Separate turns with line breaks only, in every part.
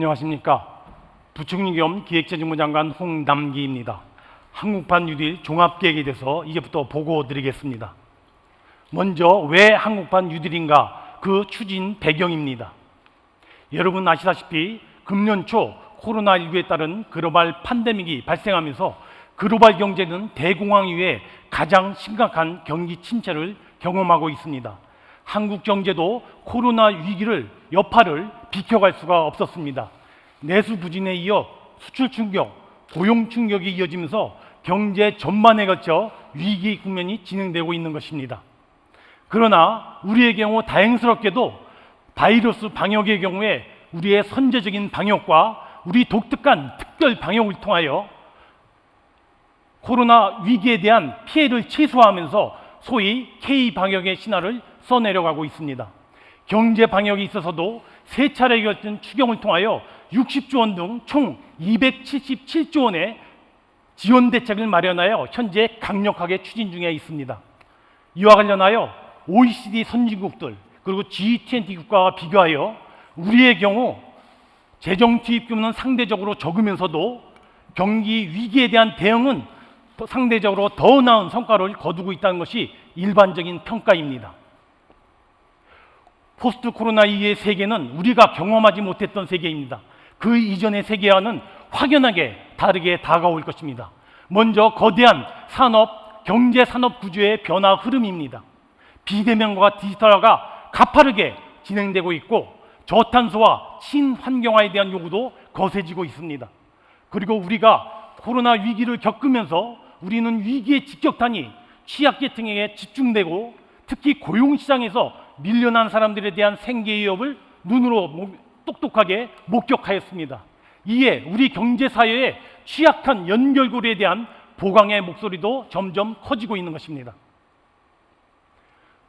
안녕하십니까. 부총리 겸 기획재정부장관 홍남기입니다. 한국판 뉴딜 종합계획에 대해서 이제부터 보고 드리겠습니다. 먼저 왜 한국판 뉴딜인가, 그 추진 배경입니다. 여러분 아시다시피 금년 초 코로나19에 따른 글로벌 팬데믹이 발생하면서 글로벌 경제는 대공황 이후에 가장 심각한 경기 침체를 경험하고 있습니다. 한국 경제도 코로나 위기를 여파를 비켜갈 수가 없었습니다. 내수 부진에 이어 수출 충격, 고용 충격이 이어지면서 경제 전반에 걸쳐 위기 국면이 진행되고 있는 것입니다. 그러나 우리의 경우 다행스럽게도 바이러스 방역의 경우에 우리의 선제적인 방역과 우리 독특한 특별 방역을 통하여 코로나 위기에 대한 피해를 최소화하면서 소위 K-방역의 신화를 써내려가고 있습니다. 경제 방역에 있어서도 세 차례에 걸친 추경을 통하여 60조 원 등 총 277조 원의 지원 대책을 마련하여 현재 강력하게 추진 중에 있습니다. 이와 관련하여 OECD 선진국들 그리고 G20 국가와 비교하여 우리의 경우 재정 투입 규모는 상대적으로 적으면서도 경기 위기에 대한 대응은 상대적으로 더 나은 성과를 거두고 있다는 것이 일반적인 평가입니다. 포스트 코로나 이후의 세계는 우리가 경험하지 못했던 세계입니다. 그 이전의 세계와는 확연하게 다르게 다가올 것입니다. 먼저 거대한 산업, 경제 산업 구조의 변화 흐름입니다. 비대면과 디지털화가 가파르게 진행되고 있고 저탄소와 친환경화에 대한 요구도 거세지고 있습니다. 그리고 우리가 코로나 위기를 겪으면서 우리는 위기의 직격탄이 취약계층에게 집중되고 특히 고용시장에서 밀려난 사람들에 대한 생계 위협을 눈으로 똑똑하게 목격하였습니다. 이에 우리 경제사회의 취약한 연결고리에 대한 보강의 목소리도 점점 커지고 있는 것입니다.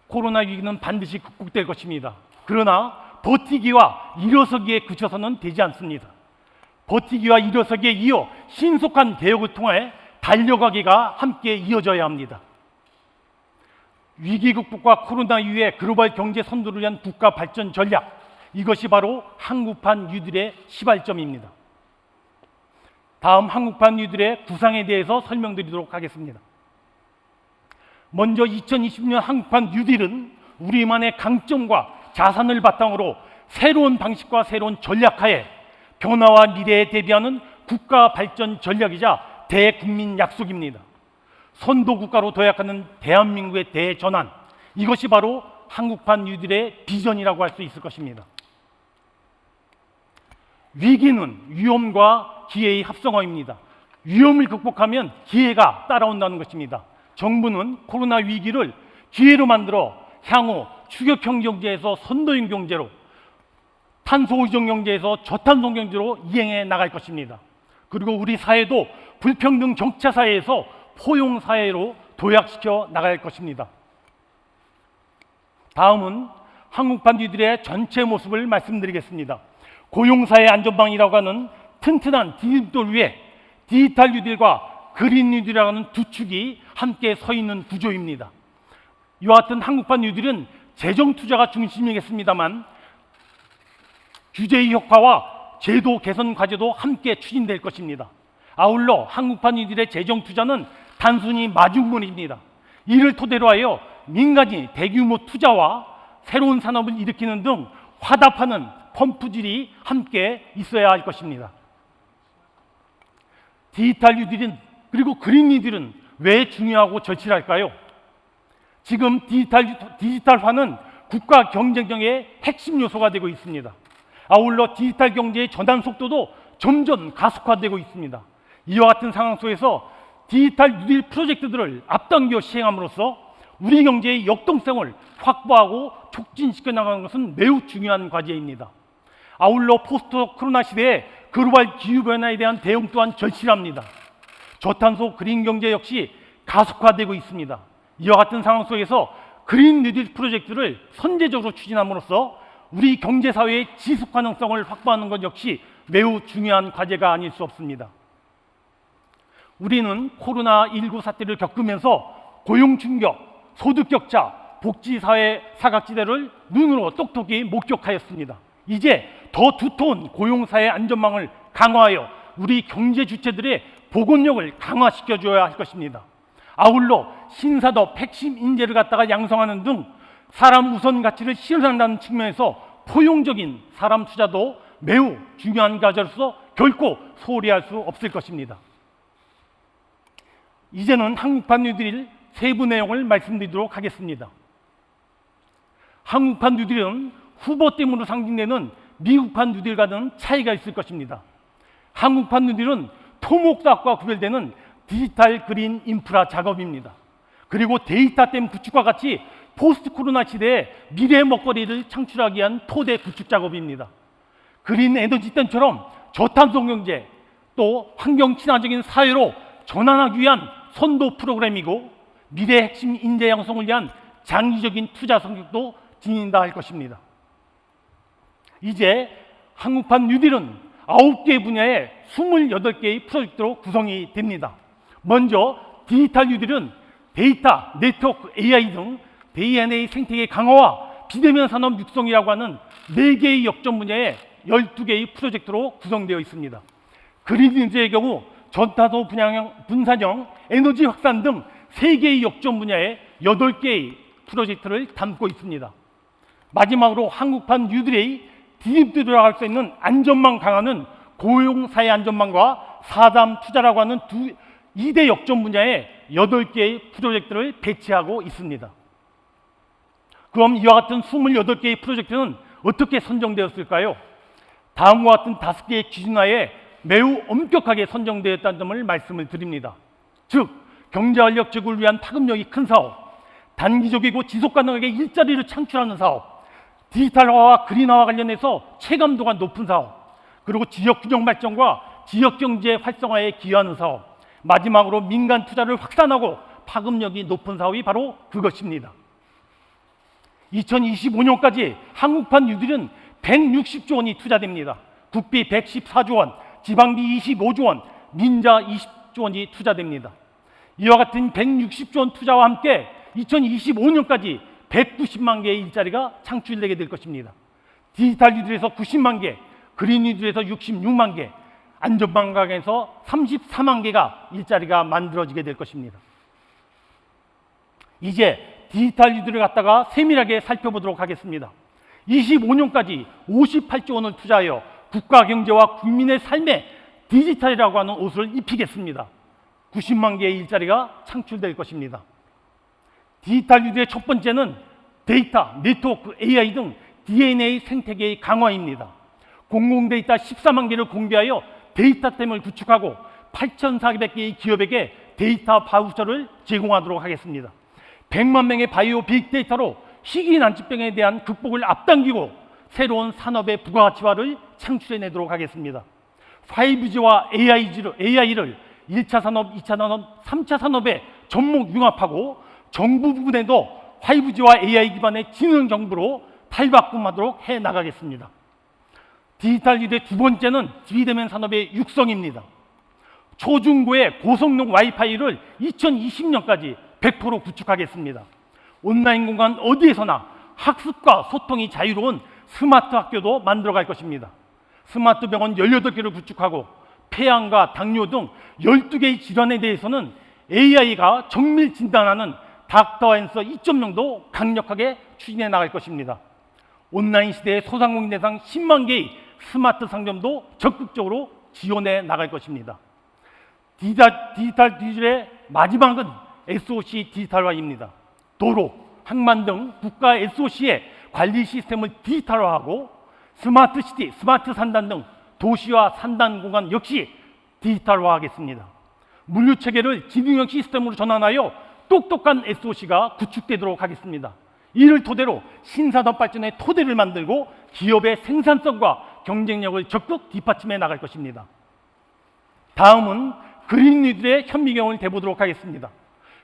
코로나 위기는 반드시 극복될 것입니다. 그러나 버티기와 일어서기에 그쳐서는 되지 않습니다. 버티기와 일어서기에 이어 신속한 개혁을 통해 달려가기가 함께 이어져야 합니다. 위기 극복과 코로나 이후에 글로벌 경제 선도를 위한 국가 발전 전략, 이것이 바로 한국판 뉴딜의 시발점입니다. 다음 한국판 뉴딜의 구상에 대해서 설명드리도록 하겠습니다. 먼저 2020년 한국판 뉴딜은 우리만의 강점과 자산을 바탕으로 새로운 방식과 새로운 전략하에 변화와 미래에 대비하는 국가 발전 전략이자 대국민 약속입니다. 선도국가로 도약하는 대한민국의 대전환, 이것이 바로 한국판 뉴딜의 비전이라고 할 수 있을 것입니다. 위기는 위험과 기회의 합성어입니다. 위험을 극복하면 기회가 따라온다는 것입니다. 정부는 코로나 위기를 기회로 만들어 향후 추격형 경제에서 선도형 경제로, 탄소 의존 경제에서 저탄소 경제로 이행해 나갈 것입니다. 그리고 우리 사회도 불평등 격차 사회에서 포용 사회로 도약시켜 나갈 것입니다. 다음은 한국판 뉴딜의 전체 모습을 말씀드리겠습니다. 고용사회 안전망이라고 하는 튼튼한 디딤돌 위에 디지털 뉴딜과 그린 뉴딜이라고 하는 두 축이 함께 서 있는 구조입니다. 이와 같은 한국판 뉴딜은 재정 투자가 중심이겠습니다만 규제의 효과와 제도 개선 과제도 함께 추진될 것입니다. 아울러 한국판 뉴딜의 재정 투자는 단순히 마중물입니다. 이를 토대로 하여 민간이 대규모 투자와 새로운 산업을 일으키는 등 화답하는 펌프질이 함께 있어야 할 것입니다. 디지털 뉴딜은 그리고 그린 뉴딜은 왜 중요하고 절실할까요? 지금 디지털화는 국가 경쟁력의 핵심 요소가 되고 있습니다. 아울러 디지털 경제의 전환 속도도 점점 가속화되고 있습니다. 이와 같은 상황 속에서 디지털 뉴딜 프로젝트들을 앞당겨 시행함으로써 우리 경제의 역동성을 확보하고 촉진시켜 나가는 것은 매우 중요한 과제입니다. 아울러 포스트 코로나 시대에 글로벌 기후변화에 대한 대응 또한 절실합니다. 저탄소 그린 경제 역시 가속화되고 있습니다. 이와 같은 상황 속에서 그린 뉴딜 프로젝트를 선제적으로 추진함으로써 우리 경제사회의 지속 가능성을 확보하는 것 역시 매우 중요한 과제가 아닐 수 없습니다. 우리는 코로나19 사태를 겪으면서 고용 충격, 소득 격차, 복지사회 사각지대를 눈으로 똑똑히 목격하였습니다. 이제 더 두터운 고용사회 안전망을 강화하여 우리 경제 주체들의 복원력을 강화시켜줘야 할 것입니다. 아울러 신사업 핵심 인재를 갖다가 양성하는 등 사람 우선 가치를 실현한다는 측면에서 포용적인 사람 투자도 매우 중요한 과제로서 결코 소홀히 할 수 없을 것입니다. 이제는 한국판 뉴딜 세부 내용을 말씀드리도록 하겠습니다. 한국판 뉴딜은 후보템으로 상징되는 미국판 뉴딜과는 차이가 있을 것입니다. 한국판 뉴딜은 토목사업과 구별되는 디지털 그린 인프라 작업입니다. 그리고 데이터댐 구축과 같이 포스트 코로나 시대에 미래 먹거리를 창출하기 위한 토대 구축 작업입니다. 그린 에너지댐처럼 저탄소 경제 또 환경 친화적인 사회로 전환하기 위한 선도 프로그램이고 미래 핵심 인재 양성을 위한 장기적인 투자 성격도 지닌다 할 것입니다. 이제 한국판 뉴딜은 9개 분야의 28개의 프로젝트로 구성이 됩니다. 먼저 디지털 뉴딜은 데이터, 네트워크, AI 등 DNA 생태계 강화와 비대면 산업 육성이라고 하는 4개의 역점 분야의 12개의 프로젝트로 구성되어 있습니다. 그린 뉴딜의 경우 전탄소 분산형, 에너지 확산 등 3개의 역점 분야의 8개의 프로젝트를 담고 있습니다. 마지막으로 한국판 뉴딜의 디립들이라고 할 수 있는 안전망 강화는 고용사회 안전망과 4담 투자라고 하는 2대 역점 분야의 8개의 프로젝트를 배치하고 있습니다. 그럼 이와 같은 28개의 프로젝트는 어떻게 선정되었을까요? 다음과 같은 5개의 기준하에 매우 엄격하게 선정되었다는 점을 말씀을 드립니다. 즉, 경제활력 제고를 위한 파급력이 큰 사업, 단기적이고 지속가능하게 일자리를 창출하는 사업, 디지털화와 그린화와 관련해서 체감도가 높은 사업, 그리고 지역균형 발전과 지역경제 활성화에 기여하는 사업, 마지막으로 민간 투자를 확산하고 파급력이 높은 사업이 바로 그것입니다. 2025년까지 한국판 뉴딜은 160조 원이 투자됩니다. 국비 114조 원, 지방비 25조 원, 민자 20조 원이 투자됩니다. 이와 같은 160조 원 투자와 함께 2025년까지 190만 개의 일자리가 창출되게 될 것입니다. 디지털 뉴딜에서 90만 개, 그린 뉴딜에서 66만 개, 안전망 강화에서 34만 개가 일자리가 만들어지게 될 것입니다. 이제 디지털 뉴딜을 갖다가 세밀하게 살펴보도록 하겠습니다. 25년까지 58조 원을 투자하여 국가 경제와 국민의 삶에 디지털이라고 하는 옷을 입히겠습니다. 90만 개의 일자리가 창출될 것입니다. 디지털 뉴딜의 첫 번째는 데이터, 네트워크, AI 등 DNA 생태계의 강화입니다. 공공 데이터 14만 개를 공개하여 데이터댐을 구축하고 8,400개의 기업에게 데이터 바우처를 제공하도록 하겠습니다. 100만 명의 바이오 빅데이터로 희귀 난치병에 대한 극복을 앞당기고 새로운 산업의 부가가치화를 창출해내도록 하겠습니다. 5G와 AI를 1차 산업, 2차 산업, 3차 산업에 접목 융합하고 정부 부분에도 5G와 AI 기반의 지능 정보로 탈바꿈하도록 해나가겠습니다. 디지털 뉴딜의 두 번째는 비대면 산업의 육성입니다. 초중고의 고성능 와이파이를 2020년까지 100% 구축하겠습니다. 온라인 공간 어디에서나 학습과 소통이 자유로운 스마트 학교도 만들어갈 것입니다. 스마트 병원 18개를 구축하고 폐암과 당뇨 등 12개의 질환에 대해서는 AI가 정밀 진단하는 닥터 앤서 2.0도 강력하게 추진해 나갈 것입니다. 온라인 시대의 소상공인 대상 10만 개의 스마트 상점도 적극적으로 지원해 나갈 것입니다. 디지털 뉴딜의 마지막은 SOC 디지털화입니다. 도로, 항만 등 국가 SOC의 관리 시스템을 디지털화하고 스마트 시티, 스마트 산단 등 도시와 산단 공간 역시 디지털화하겠습니다. 물류 체계를 지능형 시스템으로 전환하여 똑똑한 SOC가 구축되도록 하겠습니다. 이를 토대로 신산업 발전의 토대를 만들고 기업의 생산성과 경쟁력을 적극 뒷받침해 나갈 것입니다. 다음은 그린 뉴딜의 현미경을 대보도록 하겠습니다.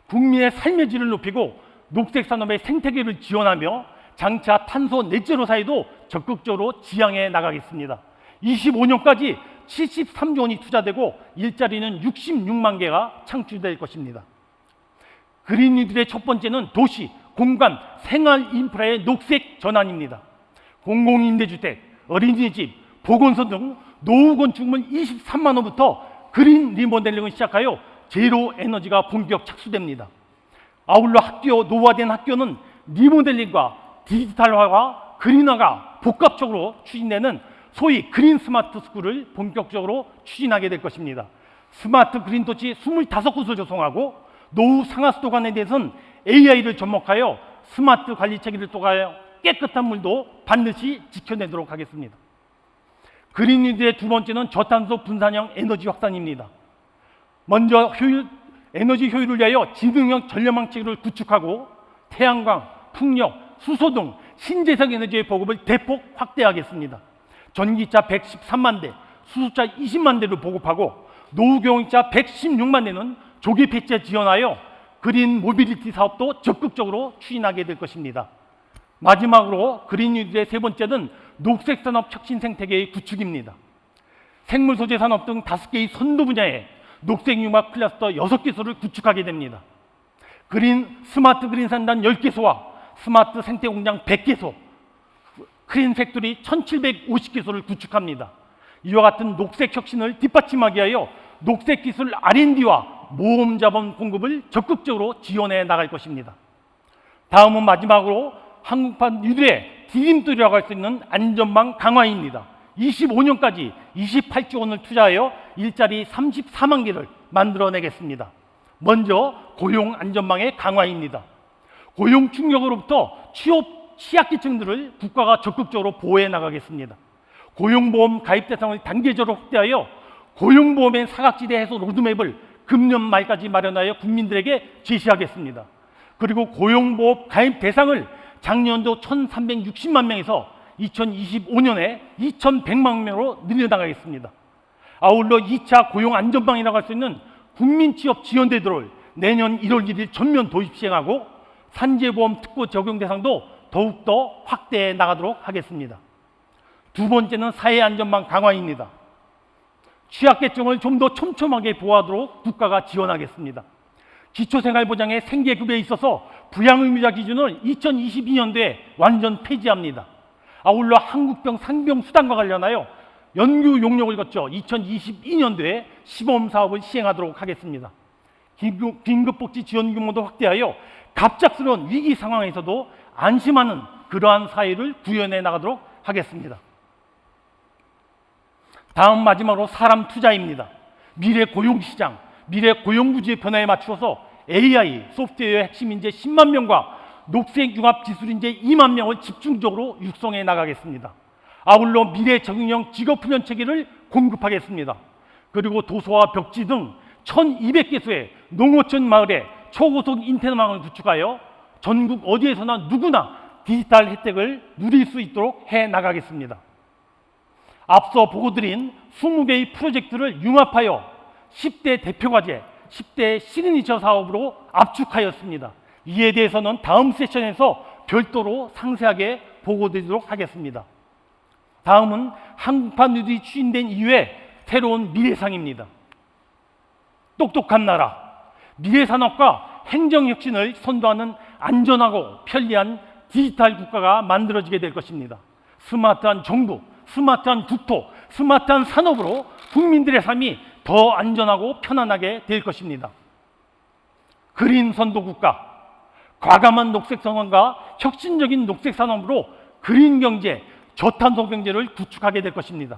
국민의 삶의 질을 높이고 녹색 산업의 생태계를 지원하며 장차 탄소 넷제로 사회도 적극적으로 지향해 나가겠습니다. 25년까지 73조 원이 투자되고 일자리는 66만 개가 창출될 것입니다. 그린 뉴딜의 첫 번째는 도시, 공간, 생활 인프라의 녹색 전환입니다. 공공임대주택, 어린이집, 보건소 등 노후 건축물 23만 호부터 그린 리모델링을 시작하여 제로 에너지가 본격 착수됩니다. 아울러 노후화된 학교는 리모델링과 디지털화와 그린화가 복합적으로 추진되는 소위 그린 스마트 스쿨을 본격적으로 추진하게 될 것입니다. 스마트 그린 도시 25곳을 조성하고 노후 상하수도관에 대해서는 AI를 접목하여 스마트 관리 체계를 통하여 깨끗한 물도 반드시 지켜내도록 하겠습니다. 그린 뉴딜의 두 번째는 저탄소 분산형 에너지 확산입니다. 먼저 에너지 효율을 위하여 지능형 전력망 체계를 구축하고 태양광, 풍력, 수소 등 신재생 에너지의 보급을 대폭 확대하겠습니다. 전기차 113만 대, 수소차 20만 대를 보급하고 노후 경유차 116만 대는 조기 폐차 지원하여 그린 모빌리티 사업도 적극적으로 추진하게 될 것입니다. 마지막으로 그린 뉴딜의 세 번째는 녹색산업 혁신 생태계의 구축입니다. 생물 소재 산업 등 5개의 선도 분야에 녹색융합 클러스터 6개소를 구축하게 됩니다. 스마트 그린 산단 10개소와 스마트 생태 공장 100개소, 크린 팩토리 1750개소를 구축합니다. 이와 같은 녹색 혁신을 뒷받침하기 위하여 녹색 기술 R&D와 모험 자본 공급을 적극적으로 지원해 나갈 것입니다. 다음은 마지막으로 한국판 뉴딜의 디딤돌이라고 할 수 있는 안전망 강화입니다. 25년까지 28조 원을 투자하여 일자리 34만 개를 만들어내겠습니다. 먼저 고용 안전망의 강화입니다. 고용 충격으로부터 취약계층들을 국가가 적극적으로 보호해 나가겠습니다. 고용보험 가입 대상을 단계적으로 확대하여 고용보험의 사각지대 해소 로드맵을 금년 말까지 마련하여 국민들에게 제시하겠습니다. 그리고 고용보험 가입 대상을 작년도 1,360만 명에서 2025년에 2,100만 명으로 늘려나가겠습니다. 아울러 2차 고용 안전망이라고 할 수 있는 국민취업 지원제도를 내년 1월 1일 전면 도입 시행하고 산재보험 특고 적용 대상도 더욱더 확대해 나가도록 하겠습니다. 두 번째는 사회안전망 강화입니다. 취약계층을 좀 더 촘촘하게 보호하도록 국가가 지원하겠습니다. 기초생활보장의 생계급여에 있어서 부양의무자 기준을 2022년도에 완전 폐지합니다. 아울러 한국병 상병수당과 관련하여 연구 용역을 거쳐 2022년도에 시범사업을 시행하도록 하겠습니다. 긴급복지 지원 규모도 확대하여 갑작스러운 위기 상황에서도 안심하는 그러한 사회를 구현해 나가도록 하겠습니다. 다음 마지막으로 사람 투자입니다. 미래 고용시장, 미래 고용구조의 변화에 맞추어서 AI, 소프트웨어의 핵심 인재 10만 명과 녹색융합 기술 인재 2만 명을 집중적으로 육성해 나가겠습니다. 아울러 미래 적응형 직업훈련 체계를 공급하겠습니다. 그리고 도서와 벽지 등 1,200개소의 농어촌 마을에 초고속 인터넷망을 구축하여 전국 어디에서나 누구나 디지털 혜택을 누릴 수 있도록 해 나가겠습니다. 앞서 보고드린 20개의 프로젝트를 융합하여 10대 대표과제, 10대 시그니처 사업으로 압축하였습니다. 이에 대해서는 다음 세션에서 별도로 상세하게 보고드리도록 하겠습니다. 다음은 한국판 뉴딜이 추진된 이후에 새로운 미래상입니다. 똑똑한 나라, 미래산업과 행정혁신을 선도하는 안전하고 편리한 디지털 국가가 만들어지게 될 것입니다. 스마트한 정부, 스마트한 국토, 스마트한 산업으로 국민들의 삶이 더 안전하고 편안하게 될 것입니다. 그린 선도 국가, 과감한 녹색 성장과 혁신적인 녹색 산업으로 그린 경제, 저탄소 경제를 구축하게 될 것입니다.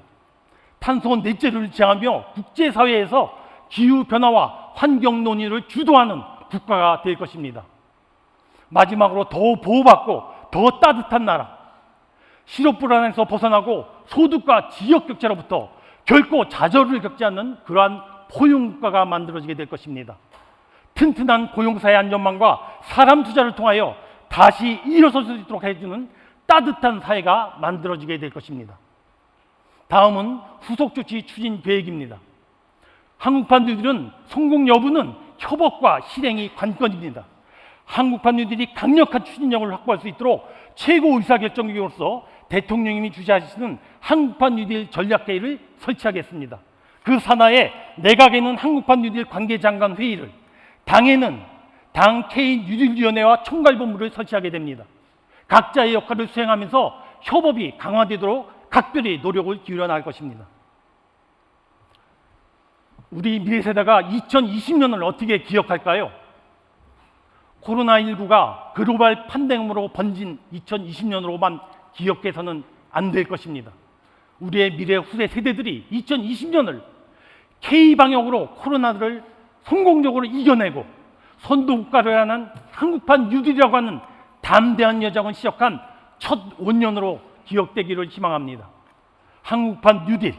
탄소 넷제로를 지향하며 국제사회에서 기후변화와 환경 논의를 주도하는 국가가 될 것입니다. 마지막으로 더 보호받고 더 따뜻한 나라, 실업 불안에서 벗어나고 소득과 지역 격차로부터 결코 좌절을 겪지 않는 그러한 포용국가가 만들어지게 될 것입니다. 튼튼한 고용사회 안전망과 사람 투자를 통하여 다시 일어설 수 있도록 해주는 따뜻한 사회가 만들어지게 될 것입니다. 다음은 후속 조치 추진 계획입니다. 한국판 뉴딜은 성공 여부는 협업과 실행이 관건입니다. 한국판 뉴딜이 강력한 추진력을 확보할 수 있도록 최고 의사결정기구로서 대통령님이 주재하시는 한국판 뉴딜 전략회의를 설치하겠습니다. 그 산하에 내각에는 한국판 뉴딜 관계장관 회의를, 당에는 당 K뉴딜위원회와 총괄본부를 설치하게 됩니다. 각자의 역할을 수행하면서 협업이 강화되도록 각별히 노력을 기울여 나갈 것입니다. 우리 미래 세대가 2020년을 어떻게 기억할까요? 코로나19가 글로벌 팬데믹으로 번진 2020년으로만 기억해서는 안 될 것입니다. 우리의 미래 후세 세대들이 2020년을 K방역으로 코로나를 성공적으로 이겨내고 선도국가를 하는 한국판 뉴딜이라고 하는 담대한 여정을 시작한 첫 5년으로 기억되기를 희망합니다. 한국판 뉴딜,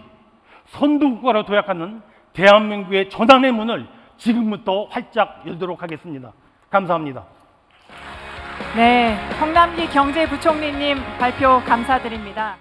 선도국가로 도약하는 대한민국의 전환의 문을 지금부터 활짝 열도록 하겠습니다. 감사합니다.
네, 홍남기 경제부총리님 발표 감사드립니다.